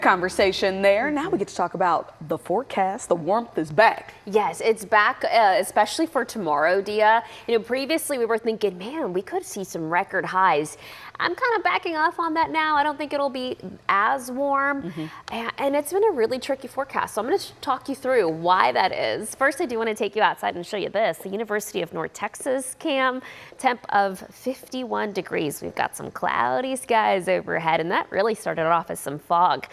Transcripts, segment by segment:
Conversation there. Now we get to talk about the forecast. The warmth is back. Yes, it's back, especially for tomorrow, Dia. Previously we were thinking, man, we could see some record highs. I'm kind of backing off on that now. I don't think it'll be as warm. And it's been a really tricky forecast. So I'm going to talk you through why that is. First, I do want to take you outside and show you this. The University of North Texas, Cam, temp of 51 degrees. We've got some cloudy skies overhead, and that really started off as some fog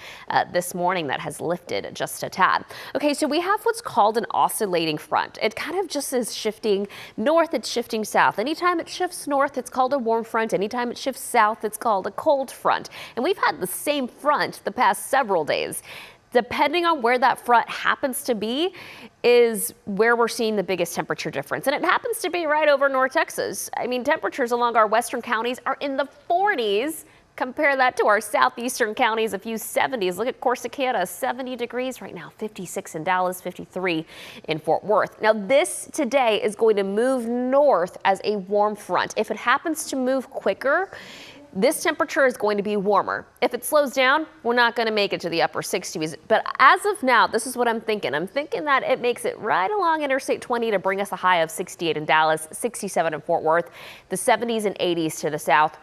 this morning that has lifted just a tad. Okay, so we have what's called an oscillating front. It kind of just is shifting north, it's shifting south. Anytime it shifts north, it's called a warm front. Anytime it shifts south, it's called a cold front. And we've had the same front the past several days. Depending on where that front happens to be is where we're seeing the biggest temperature difference. And it happens to be right over North Texas. I mean, temperatures along our western counties are in the 40s. Compare that to our southeastern counties, a few 70s. Look at Corsicana, 70 degrees right now, 56 in Dallas, 53 in Fort Worth. Now this today is going to move north as a warm front. If it happens to move quicker, this temperature is going to be warmer. If it slows down, we're not going to make it to the upper 60s. But as of now, this is what I'm thinking. I'm thinking that it makes it right along Interstate 20 to bring us a high of 68 in Dallas, 67 in Fort Worth, the 70s and 80s to the south,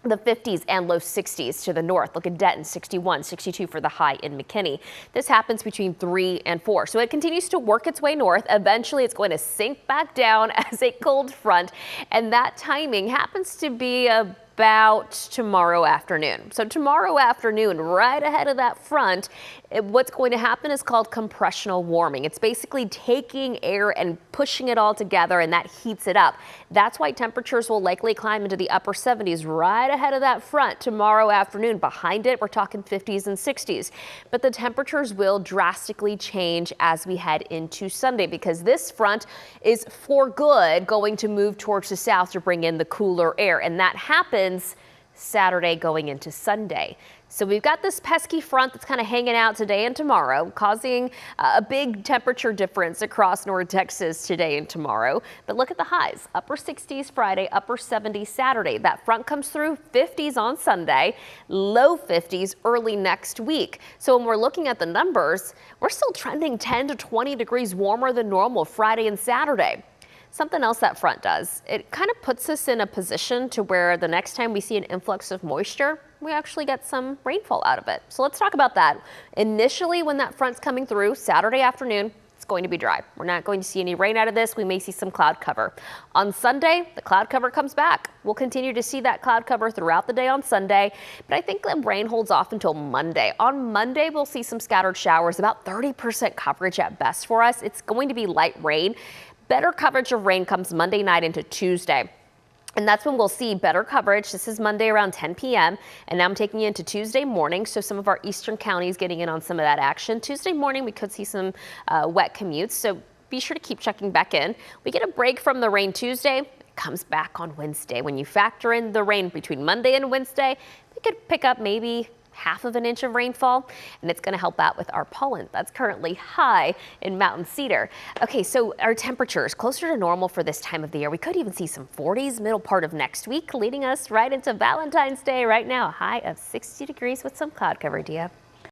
the 50s and low 60s to the north. Look at Denton, 61, 62 for the high in McKinney. This happens between 3 and 4. So it continues to work its way north. Eventually, it's going to sink back down as a cold front. And that timing happens to be about tomorrow afternoon. So tomorrow afternoon, right ahead of that front, what's going to happen is called compressional warming. It's basically taking air and pushing it all together, and that heats it up. That's why temperatures will likely climb into the upper 70s right ahead of that front tomorrow afternoon. Behind it, we're talking 50s and 60s. But the temperatures will drastically change as we head into Sunday, because this front is for good going to move towards the south to bring in the cooler air, and that happens Saturday going into Sunday. So we've got this pesky front that's kind of hanging out today and tomorrow, causing a big temperature difference across North Texas today and tomorrow. But look at the highs, upper 60s Friday, upper 70s Saturday. That front comes through 50s on Sunday, low 50s early next week. So when we're looking at the numbers, we're still trending 10 to 20 degrees warmer than normal Friday and Saturday. Something else that front does, it kind of puts us in a position to where the next time we see an influx of moisture, we actually get some rainfall out of it. So let's talk about that. Initially, when that front's coming through Saturday afternoon, it's going to be dry. We're not going to see any rain out of this. We may see some cloud cover. On Sunday, the cloud cover comes back. We'll continue to see that cloud cover throughout the day on Sunday, but I think the rain holds off until Monday. On Monday, we'll see some scattered showers, about 30% coverage at best for us. It's going to be light rain. Better coverage of rain comes Monday night into Tuesday. And that's when we'll see better coverage. This is Monday around 10 p.m. And now I'm taking you into Tuesday morning. So some of our eastern counties getting in on some of that action. Tuesday morning, we could see some wet commutes. So be sure to keep checking back in. We get a break from the rain Tuesday. It comes back on Wednesday. When you factor in the rain between Monday and Wednesday, we could pick up maybe half of an inch of rainfall, and it's going to help out with our pollen. That's currently high in Mountain Cedar. Okay, so our temperatures closer to normal for this time of the year. We could even see some 40s middle part of next week, leading us right into Valentine's Day right now. A high of 60 degrees with some cloud cover, Dia.